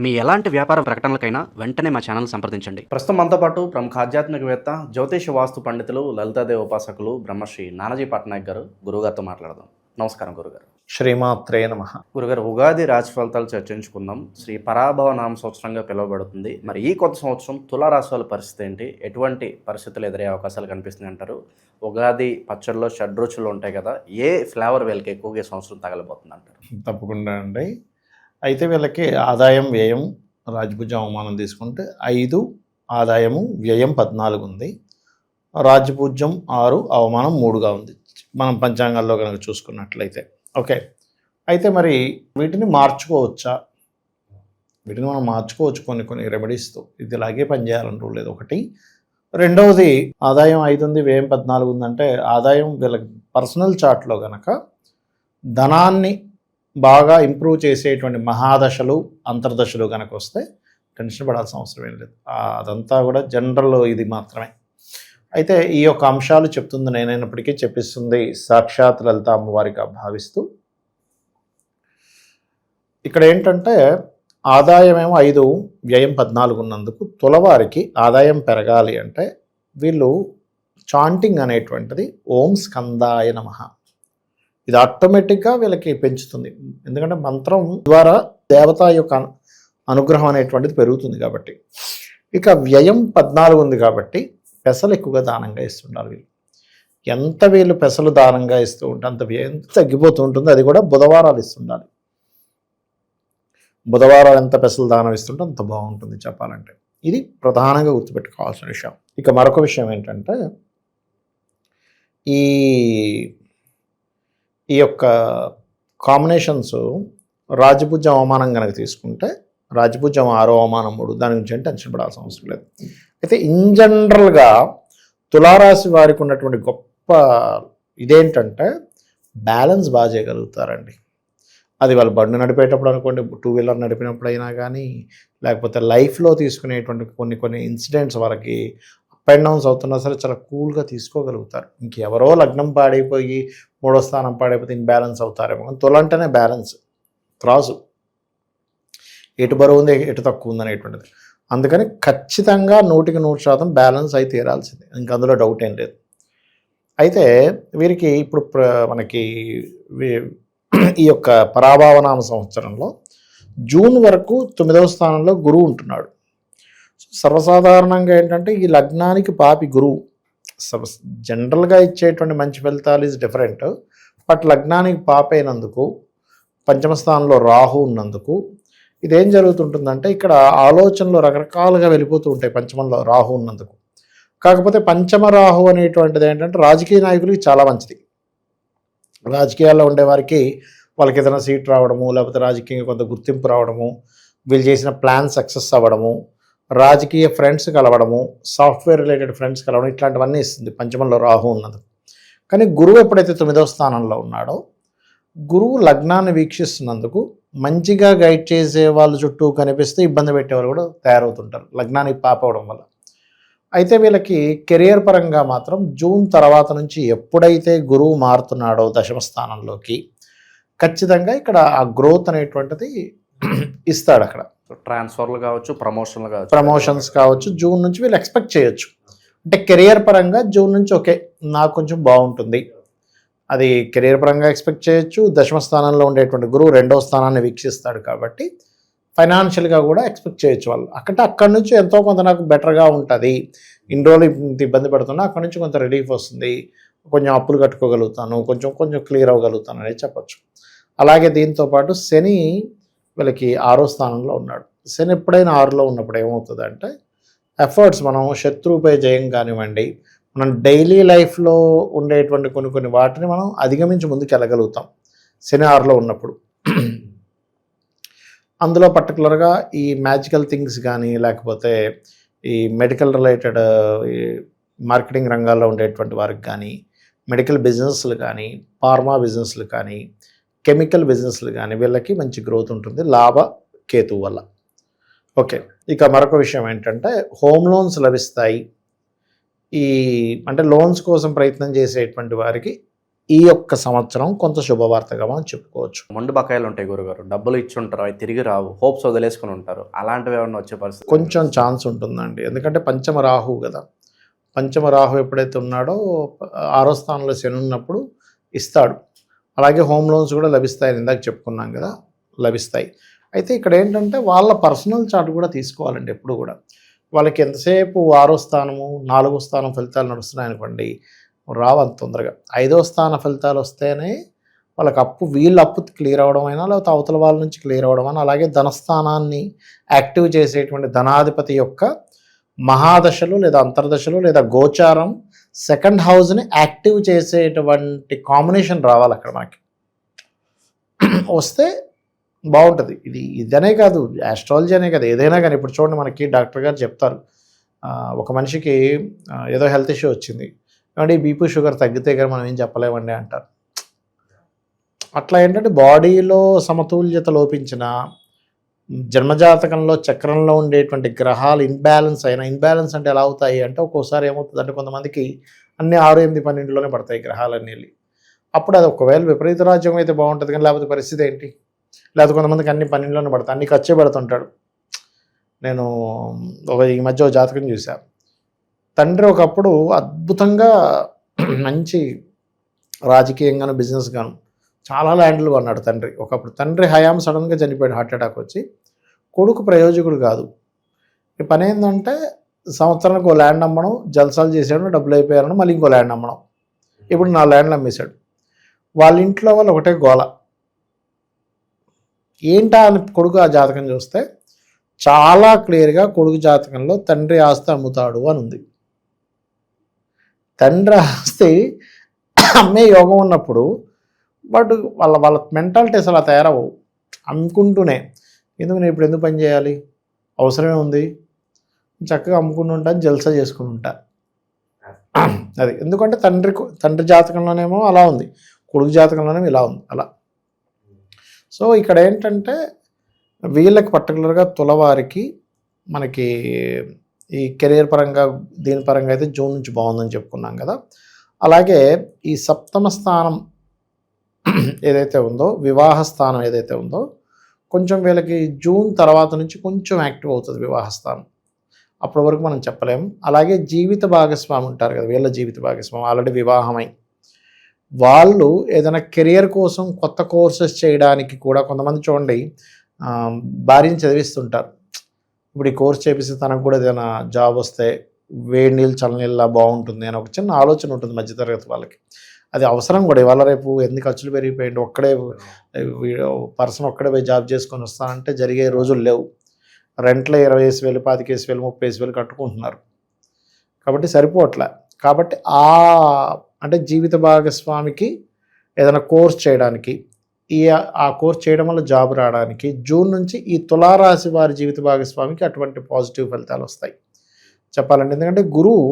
మీ ఎలాంటి వ్యాపార ప్రకటనలకైనా వెంటనే మా ఛానల్ సంప్రదించండి. ప్రస్తుతం మనతో పాటు ప్రముఖ ఆధ్యాత్మికవేత్త, జ్యోతిష వాస్తు పండితులు, లలితాదేవి ఉపాసకులు బ్రహ్మశ్రీ నానాజీ పట్నాయక్ గారు గురుగారితో మాట్లాడదాం. నమస్కారం గురుగారు. శ్రీమాత్రే నమః. గురుగారు, ఉగాది రాశి ఫలితాలు చర్చించుకుందాం. శ్రీ పరాభవ నామ సంవత్సరంగా పిలువబడుతుంది. మరి ఈ కొత్త సంవత్సరం తులారాశి వాళ్ళ పరిస్థితి ఏంటి? ఎటువంటి పరిస్థితులు ఎదురయ్యే అవకాశాలు కనిపిస్తున్నాయి అంటారు? ఉగాది పచ్చడిలో షడ్రుచులు ఉంటాయి కదా, ఏ ఫ్లేవర్ వీళ్ళకి ఎక్కువగా ఈ సంవత్సరం తగలబోతుంది అంటారు? తప్పకుండా అండి. అయితే వీళ్ళకి ఆదాయం వ్యయం రాజభుజం అవమానం తీసుకుంటే 5, ఆదాయము వ్యయం 14 ఉంది. రాజభుజం 6, అవమానం 3గా ఉంది మనం పంచాంగాల్లో కనుక చూసుకున్నట్లయితే. ఓకే, అయితే మరి వీటిని మార్చుకోవచ్చా? వీటిని మనం మార్చుకోవచ్చు కొన్ని రెమెడీస్తో. ఇది ఇలాగే పనిచేయాలని రూల్ లేదు. ఒకటి. రెండవది, ఆదాయం 5 ఉంది, వ్యయం 14 ఉందంటే ఆదాయం వీళ్ళకి పర్సనల్ చార్ట్లో కనుక ధనాన్ని బాగా ఇంప్రూవ్ చేసేటువంటి మహాదశలు, అంతర్దశలు కనుక వస్తే టెన్షన్ పడాల్సిన అవసరం ఏం లేదు. అదంతా కూడా జనరల్ ఇది మాత్రమే. అయితే ఈ యొక్క అంశాలు చెప్తుంది నేనైనప్పటికీ చెప్పిస్తుంది సాక్షాత్ లలిత అమ్మవారిగా భావిస్తూ. ఇక్కడ ఏంటంటే ఆదాయమేమో 5, వ్యయం 14 ఉన్నందుకు తులవారికి ఆదాయం పెరగాలి అంటే వీళ్ళు చాంటింగ్ అనేటువంటిది ఓం స్కందాయ నమః, ఇది ఆటోమేటిక్గా వీళ్ళకి పెంచుతుంది. ఎందుకంటే మంత్రం ద్వారా దేవత యొక్క అనుగ్రహం అనేటువంటిది పెరుగుతుంది కాబట్టి. ఇక వ్యయం 14 ఉంది కాబట్టి పెసలు ఎక్కువగా దానంగా ఇస్తుండాలి వీళ్ళు. ఎంత వీళ్ళు పెసలు దానంగా ఇస్తూ ఉంటే అంత వ్యయం తగ్గిపోతూ ఉంటుంది. అది కూడా బుధవారాలు ఇస్తుండాలి. బుధవారాలు ఎంత పెసలు దానం ఇస్తుంటే అంత బాగుంటుంది చెప్పాలంటే. ఇది ప్రధానంగా గుర్తుపెట్టుకోవాల్సిన విషయం. ఇక మరొక విషయం ఏంటంటే ఈ యొక్క కాంబినేషన్స్ రాజభుజం అవమానం కనుక తీసుకుంటే రాజభుజం 6, అవమానం 3, దాని గురించి టెన్షన్ పడాల్సిన అవసరం లేదు. అయితే ఇన్ జనరల్గా తులారాశి వారికి ఉన్నటువంటి గొప్ప ఇదేంటంటే బ్యాలెన్స్ బాగా చేయగలుగుతారండి. అది వాళ్ళు బండి నడిపేటప్పుడు అనుకోండి, 2 వీలర్ నడిపినప్పుడు అయినా కానీ, లేకపోతే లైఫ్లో తీసుకునేటువంటి కొన్ని ఇన్సిడెంట్స్ వాళ్ళకి అప్ అండ్ డౌన్స్ అవుతున్నా సరే చాలా కూల్గా తీసుకోగలుగుతారు. ఇంకెవరో లగ్నం పాడైపోయి 3వ స్థానం పాడైపోతే ఇన్బ్యాలెన్స్ అవుతారేమో. తుల అంటేనే బ్యాలెన్స్, క్రాసు, ఎటు బరువు ఉంది ఎటు తక్కువ ఉంది అనేటువంటిది. అందుకని ఖచ్చితంగా 100% బ్యాలెన్స్ అయితే తీరాల్సిందే, ఇంక అందులో డౌట్ ఏం లేదు. అయితే వీరికి ఇప్పుడు మనకి ఈ యొక్క పరాభావనామ సంవత్సరంలో జూన్ వరకు 9వ స్థానంలో గురువు ఉంటున్నాడు. సర్వసాధారణంగా ఏంటంటే ఈ లగ్నానికి పాపి గురువు జనరల్గా ఇచ్చేటువంటి మంచి ఫలితాలు ఈజ్ డిఫరెంట్. బట్ లగ్నానికి పాపైనందుకు, పంచమ స్థానంలో రాహు ఉన్నందుకు ఇదేం జరుగుతుంటుందంటే ఇక్కడ ఆలోచనలు రకరకాలుగా వెళ్ళిపోతూ ఉంటాయి పంచమంలో రాహు ఉన్నందుకు. కాకపోతే పంచమ రాహు అనేటువంటిది ఏంటంటే రాజకీయ నాయకులకి చాలా మంచిది. రాజకీయాల్లో ఉండేవారికి వాళ్ళకి ఏదైనా సీట్ రావడము, లేకపోతే రాజకీయంగా కొంత గుర్తింపు రావడము, వీళ్ళు చేసిన ప్లాన్ సక్సెస్ అవ్వడము, రాజకీయ ఫ్రెండ్స్ కలవడము, సాఫ్ట్వేర్ రిలేటెడ్ ఫ్రెండ్స్ కలవడం, ఇట్లాంటివన్నీ ఇస్తుంది పంచమంలో రాహు ఉన్నది. కానీ గురువు ఎప్పుడైతే 9వ స్థానంలో ఉన్నాడో, గురువు లగ్నాన్ని వీక్షిస్తున్నందుకు మంచిగా గైడ్ చేసే వాళ్ళు చుట్టూ కనిపిస్తే ఇబ్బంది పెట్టేవాళ్ళు కూడా తయారవుతుంటారు లగ్నానికి పాపవడం వల్ల. అయితే వీళ్ళకి కెరియర్ పరంగా మాత్రం జూన్ తర్వాత నుంచి ఎప్పుడైతే గురువు మారుతున్నాడో దశమ స్థానంలోకి, ఖచ్చితంగా ఇక్కడ ఆ గ్రోత్ అనేటువంటిది ఇస్తాడు. అక్కడ ట్రాన్స్ఫర్లు కావచ్చు, ప్రమోషన్స్ కావచ్చు, జూన్ నుంచి వీళ్ళు ఎక్స్పెక్ట్ చేయొచ్చు. అంటే కెరియర్ పరంగా జూన్ నుంచి ఓకే నాకు కొంచెం బాగుంటుంది, అది కెరీర్ పరంగా ఎక్స్పెక్ట్ చేయొచ్చు. దశమ స్థానంలో ఉండేటువంటి గురువు 2వ స్థానాన్ని వీక్షిస్తాడు కాబట్టి ఫైనాన్షియల్గా కూడా ఎక్స్పెక్ట్ చేయొచ్చు వాళ్ళు. అక్కడి నుంచి ఎంతో కొంత నాకు బెటర్గా ఉంటుంది, ఇన్ని రోజులు ఇంత ఇబ్బంది పడుతున్నా అక్కడి నుంచి కొంత రిలీఫ్ వస్తుంది, కొంచెం అప్పులు కట్టుకోగలుగుతాను, కొంచెం క్లియర్ అవ్వగలుగుతాను అనేది చెప్పచ్చు. అలాగే దీంతోపాటు శని వీళ్ళకి 6వ స్థానంలో ఉన్నాడు. శని ఎప్పుడైనా 6లో ఉన్నప్పుడు ఏమవుతుందంటే ఎఫర్ట్స్, మనం శత్రువుపై జయం కానివ్వండి, మనం డైలీ లైఫ్లో ఉండేటువంటి కొన్ని వాటిని మనం అధిగమించి ముందుకు వెళ్ళగలుగుతాం శని 6లో ఉన్నప్పుడు. అందులో పర్టికులర్గా ఈ మ్యాజికల్ థింగ్స్ కానీ, లేకపోతే ఈ మెడికల్ రిలేటెడ్ ఈ మార్కెటింగ్ రంగాల్లో ఉండేటువంటి వారికి కానీ, మెడికల్ బిజినెస్లు కానీ, ఫార్మా బిజినెస్లు కానీ, కెమికల్ బిజినెస్లు కానీ వీళ్ళకి మంచి గ్రోత్ ఉంటుంది లాభ కేతువు వల్ల. ఓకే, ఇక మరొక విషయం ఏంటంటే హోమ్ లోన్స్ లభిస్తాయి. అంటే లోన్స్ కోసం ప్రయత్నం చేసేటువంటి వారికి ఈ యొక్క సంవత్సరం కొంత శుభవార్తగా మనం చెప్పుకోవచ్చు. మొండు బకాయిలు ఉంటాయి గురుగారు, డబ్బులు ఇచ్చి ఉంటారు, అవి తిరిగి రావు, హోప్స్ వదిలేసుకుని ఉంటారు, అలాంటివి ఏమన్నా వచ్చే పరిస్థితి? కొంచెం ఛాన్స్ ఉంటుందండి, ఎందుకంటే పంచమ రాహు కదా. పంచమ రాహు ఎప్పుడైతే ఉన్నాడో 6వ స్థానంలో శని ఉన్నప్పుడు ఇస్తాడు. అలాగే హోమ్ లోన్స్ కూడా లభిస్తాయని ఇందాక చెప్పుకున్నాం కదా, లభిస్తాయి. అయితే ఇక్కడ ఏంటంటే వాళ్ళ పర్సనల్ చార్ట్ కూడా తీసుకోవాలండి ఎప్పుడు కూడా. వాళ్ళకి ఎంతసేపు 6వ స్థానము 4వ స్థానం ఫలితాలు నడుస్తున్నాయి అనుకోండి, రావు అంత తొందరగా. 5వ స్థాన ఫలితాలు వస్తేనే వాళ్ళకి వీళ్ళ అప్పు క్లియర్ అవ్వడం అయినా, లేకపోతే అవతల వాళ్ళ నుంచి క్లియర్ అవ్వడం అయినా, అలాగే ధనస్థానాన్ని యాక్టివ్ చేసేటువంటి ధనాధిపతి యొక్క మహాదశలు లేదా అంతర్దశలు లేదా గోచారం సెకండ్ హౌస్ని యాక్టివ్ చేసేటువంటి కాంబినేషన్ రావాలి అక్కడ మనకి. వస్తే బాగుంటుంది. ఇదనే కాదు, ఆస్ట్రాలజీ అనే కాదు, ఏదైనా కానీ. ఇప్పుడు చూడండి, మనకి డాక్టర్ గారు చెప్తారు, ఒక మనిషికి ఏదో హెల్త్ ఇష్యూ వచ్చింది, కాబట్టి బీపీ షుగర్ తగ్గితే కానీ మనం ఏం చెప్పలేమండి అంటారు. అట్లా ఏంటంటే బాడీలో సమతుల్యత లోపించిన, జన్మజాతకంలో చక్రంలో ఉండేటువంటి గ్రహాలు ఇన్బ్యాలెన్స్ ఇన్బ్యాలెన్స్ అంటే ఎలా అవుతాయి అంటే, ఒక్కోసారి ఏమవుతుందంటే కొంతమందికి అన్ని 6, 8, 12లోనే పడతాయి గ్రహాలన్నీ వెళ్ళి. అప్పుడు అది ఒకవేళ విపరీత రాజ్యం అయితే బాగుంటుంది, కానీ లేకపోతే పరిస్థితి ఏంటి? లేకపోతే కొంతమందికి అన్ని 12లోనే పడతాయి, అన్ని ఖర్చే పెడుతుంటాడు. నేను ఈ మధ్య జాతకం చూశాను. తండ్రి ఒకప్పుడు అద్భుతంగా మంచి రాజకీయంగాను బిజినెస్ గాను చాలా ల్యాండ్లు కొన్నాడు తండ్రి. ఒకప్పుడు తండ్రి హయాం సడన్గా చనిపోయాడు, హార్ట్ అటాక్ వచ్చి. కొడుకు ప్రయోజకుడు కాదు. ఈ పని ఏంటంటే సంవత్సరానికి ఒక ల్యాండ్ అమ్మడం, జల్సాలు చేసాడు, డబ్బులు అయిపోయారని మళ్ళీ ఇంకో ల్యాండ్ అమ్మడం. ఇప్పుడు 4 ల్యాండ్లు అమ్మేశాడు. వాళ్ళ ఇంట్లో వాళ్ళు ఒకటే గోల. ఏంటా అని కొడుకు ఆ జాతకం చూస్తే చాలా క్లియర్గా కొడుకు జాతకంలో తండ్రి ఆస్తి అమ్ముతాడు అని ఉంది. తండ్రి ఆస్తి అమ్మే యోగం ఉన్నప్పుడు బట్ వాళ్ళ మెంటాలిటీ అసలు అలా తయారవు. అనుకుంటూనే ఎందుకు నేను ఇప్పుడు ఎందుకు పని చేయాలి, అవసరమే ఉంది, చక్కగా అమ్ముకుని ఉంటాను, జల్సా చేసుకుని ఉంటా. అది ఎందుకంటే తండ్రి జాతకంలోనేమో అలా ఉంది, కొడుకు జాతకంలోనేమో ఇలా ఉంది అలా. సో ఇక్కడ ఏంటంటే వీళ్ళకి పర్టికులర్గా తులవారికి మనకి ఈ కెరీర్ పరంగా దీని పరంగా అయితే జూన్ నుంచి బాగుందని చెప్పుకున్నాం కదా. అలాగే ఈ 7వ స్థానం ఏదైతే ఉందో, వివాహ స్థానం ఏదైతే ఉందో, కొంచెం వీళ్ళకి జూన్ తర్వాత నుంచి కొంచెం యాక్టివ్ అవుతుంది వివాహ స్థానం. అప్పటి వరకు మనం చెప్పలేము. అలాగే జీవిత భాగస్వామి ఉంటారు కదా, వీళ్ళ జీవిత భాగస్వామి ఆల్రెడీ వివాహమై వాళ్ళు ఏదైనా కెరియర్ కోసం కొత్త కోర్సెస్ చేయడానికి కూడా కొంతమంది చూడండి భార్యని చదివిస్తుంటారు. ఇప్పుడు ఈ కోర్స్ చేపిస్తే తనకు కూడా ఏదైనా జాబ్ వస్తే వేడి నీళ్ళు చల్లనీళ్ళ బాగుంటుంది అని ఒక చిన్న ఆలోచన ఉంటుంది మధ్యతరగతి వాళ్ళకి. అది అవసరం కూడా. ఇవాళ రేపు ఎన్ని ఖర్చులు పెరిగిపోయింది, పర్సన్ ఒక్కడే పోయి జాబ్ చేసుకొని వస్తానంటే జరిగే రోజులు లేవు. రెంట్లో 20,000, 25,000, 30,000 కట్టుకుంటున్నారు. కాబట్టి సరిపోవట్లే. కాబట్టి అంటే జీవిత భాగస్వామికి ఏదైనా కోర్స్ చేయడానికి, ఆ కోర్స్ చేయడం వల్ల జాబ్ రావడానికి జూన్ నుంచి ఈ తులారాశి వారి జీవిత భాగస్వామికి అటువంటి పాజిటివ్ ఫలితాలు వస్తాయి చెప్పాలంటే. ఎందుకంటే గురువు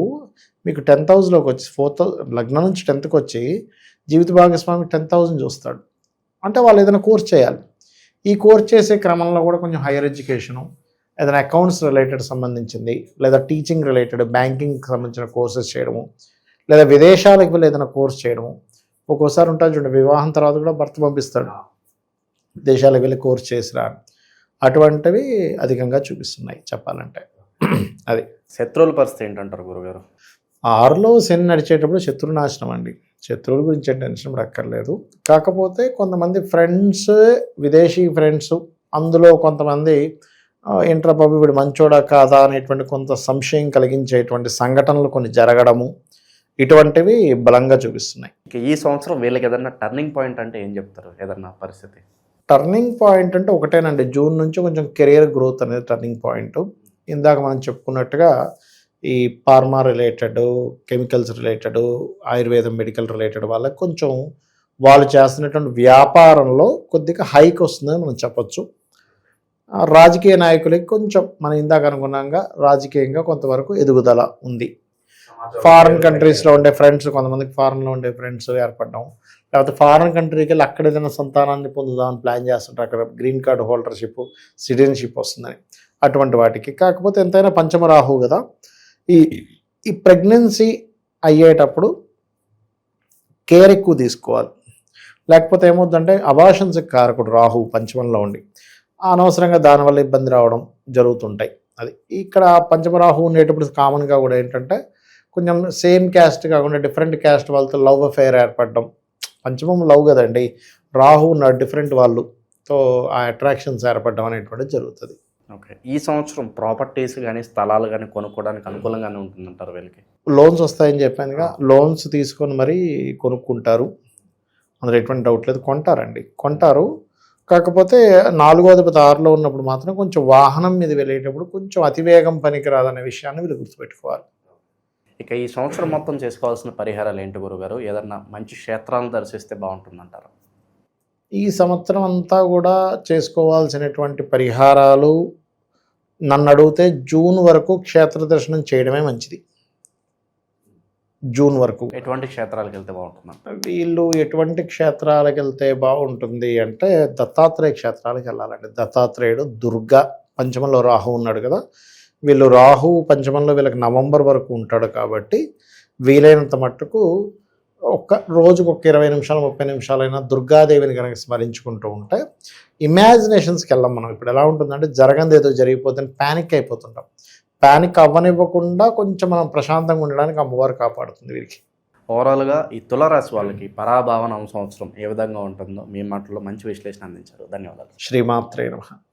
మీకు 10th హౌస్లోకి వచ్చి 4th లగ్నం నుంచి 10th వచ్చి జీవిత భాగస్వామి 10,000 చూస్తాడు. అంటే వాళ్ళు ఏదైనా కోర్స్ చేయాలి. ఈ కోర్స్ చేసే క్రమంలో కూడా కొంచెం హైయర్ ఎడ్యుకేషను, ఏదైనా అకౌంట్స్ రిలేటెడ్ సంబంధించింది, లేదా టీచింగ్ రిలేటెడ్ బ్యాంకింగ్కి సంబంధించిన కోర్సెస్ చేయడము, లేదా విదేశాలకు వెళ్ళి ఏదైనా కోర్స్ చేయడము. ఒక్కోసారి ఉంటుంది చూడండి, వివాహం తర్వాత కూడా భర్త పంపిస్తాడు దేశాలకు వెళ్ళి కోర్స్ చేసిరా. అటువంటివి అధికంగా చూపిస్తున్నాయి చెప్పాలంటే. అది శత్రువుల పరిస్థితి ఏంటంటారు గురుగారు? 6లో శని నడిచేటప్పుడు శత్రునాశనం అండి. శత్రువుల గురించి టెన్షన్ అక్కర్లేదు. కాకపోతే కొంతమంది ఫ్రెండ్స్, విదేశీ ఫ్రెండ్స్, అందులో కొంతమంది ఏంట్రా బాబు వీడు మంచోడా కాదా అనేటువంటి కొంత సంశయం కలిగించేటువంటి సంఘటనలు కొన్ని జరగడము, ఇటువంటివి బలంగా చూపిస్తున్నాయి. ఈ సంవత్సరం వీళ్ళకి ఏదన్నా టర్నింగ్ పాయింట్ అంటే ఏం చెప్తారు? ఏదన్నా పరిస్థితి టర్నింగ్ పాయింట్ అంటే ఒకటేనండి, జూన్ నుంచి కొంచెం కెరియర్ గ్రోత్ అనేది టర్నింగ్ పాయింట్. ఇందాక మనం చెప్పుకున్నట్టుగా ఈ ఫార్మా రిలేటెడ్, కెమికల్స్ రిలేటెడ్, ఆయుర్వేదం మెడికల్ రిలేటెడ్ వాళ్ళకి కొంచెం వాళ్ళు చేస్తున్నటువంటి వ్యాపారంలో కొద్దిగా హైక్ వస్తుందని మనం చెప్పచ్చు. రాజకీయ నాయకులకి కొంచెం మనం ఇందాక అనుకున్నాగా రాజకీయంగా కొంతవరకు ఎదుగుదల ఉంది. ఫారిన్ కంట్రీస్లో ఉండే ఫ్రెండ్స్, కొంతమందికి ఫారెన్లో ఉండే ఫ్రెండ్స్ ఏర్పడడం, లేకపోతే ఫారిన్ కంట్రీకి వెళ్ళి అక్కడ ఏదైనా సంతానాన్ని పొందుదామని ప్లాన్ చేస్తుంటారు. అక్కడ గ్రీన్ కార్డు హోల్డర్షిప్, సిటిజన్షిప్ వస్తుందని అటువంటి వాటికి. కాకపోతే ఎంతైనా పంచమ రాహు కదా, ఈ ప్రెగ్నెన్సీ అయ్యేటప్పుడు కేర్ ఎక్కువ తీసుకోవాలి. లేకపోతే ఏమవుతుందంటే అబార్షన్స్కి కారకుడు రాహు పంచమంలో ఉండి అనవసరంగా దానివల్ల ఇబ్బంది రావడం జరుగుతుంటాయి. అది ఇక్కడ పంచమ రాహు ఉండేటప్పుడు కామన్గా కూడా ఏంటంటే కొంచెం సేమ్ క్యాస్ట్ కాకుండా డిఫరెంట్ క్యాస్ట్ వాళ్ళతో లవ్ అఫేర్ ఏర్పడడం. పంచమం లవ్ కదండి, రాహు ఉన్న డిఫరెంట్ వాళ్ళతో ఆ అట్రాక్షన్స్ ఏర్పడడం అనేటువంటిది జరుగుతుంది. ఓకే, ఈ సంవత్సరం ప్రాపర్టీస్ కానీ స్థలాలు కానీ కొనుక్కోవడానికి అనుకూలంగానే ఉంటుందంటారు వీళ్ళకి? లోన్స్ వస్తాయని చెప్పానుగా, లోన్స్ తీసుకొని మరీ కొనుక్కుంటారు, అందులో ఎటువంటి డౌట్ లేదు. కొంటారు. కాకపోతే 4వ అధిపతి 6లో ఉన్నప్పుడు మాత్రం కొంచెం వాహనం మీద వెళ్ళేటప్పుడు కొంచెం అతివేగం పనికిరాదనే విషయాన్ని వీళ్ళు గుర్తుపెట్టుకోవాలి. ఇక ఈ సంవత్సరం మొత్తం చేసుకోవాల్సిన పరిహారాలు ఏంటి గురుగారు? ఏదన్నా మంచి క్షేత్రాలను దర్శిస్తే బాగుంటుందంటారు? ఈ సంవత్సరం అంతా కూడా చేసుకోవాల్సినటువంటి పరిహారాలు నన్ను అడిగితే జూన్ వరకు క్షేత్ర దర్శనం చేయడమే మంచిది. జూన్ వరకు ఎటువంటి క్షేత్రాలకు వెళ్తే బాగుంటుంది? వీళ్ళు ఎటువంటి క్షేత్రాలకు వెళ్తే బాగుంటుంది అంటే దత్తాత్రేయ క్షేత్రాలకు వెళ్ళాలండి. దత్తాత్రేయుడు, దుర్గా, పంచమంలో రాహు ఉన్నాడు కదా, వీళ్ళు రాహు పంచమంలో వీళ్ళకి నవంబర్ వరకు ఉంటాడు కాబట్టి వీలైనంత మట్టుకు రోజుకు ఒక 20 నిమిషాలు 30 నిమిషాలైనా దుర్గాదేవిని కనుక స్మరించుకుంటూ ఉంటే ఇమాజినేషన్స్కి వెళ్ళాం మనం. ఇప్పుడు ఎలా ఉంటుందంటే జరగంది ఏదో జరిగిపోతుంది ప్యానిక్ అయిపోతుంటాం. ప్యానిక్ అవ్వనివ్వకుండా కొంచెం మనం ప్రశాంతంగా ఉండడానికి అమ్మవారు కాపాడుతుంది వీరికి. ఓవరాల్గా ఈ తులారాశి వాళ్ళకి పరాభావ నవ సంవత్సరం ఏ విధంగా ఉంటుందో మీ మాటల్లో మంచి విశ్లేషణ అందించారు. ధన్యవాదాలు. శ్రీమాత్రే నమః.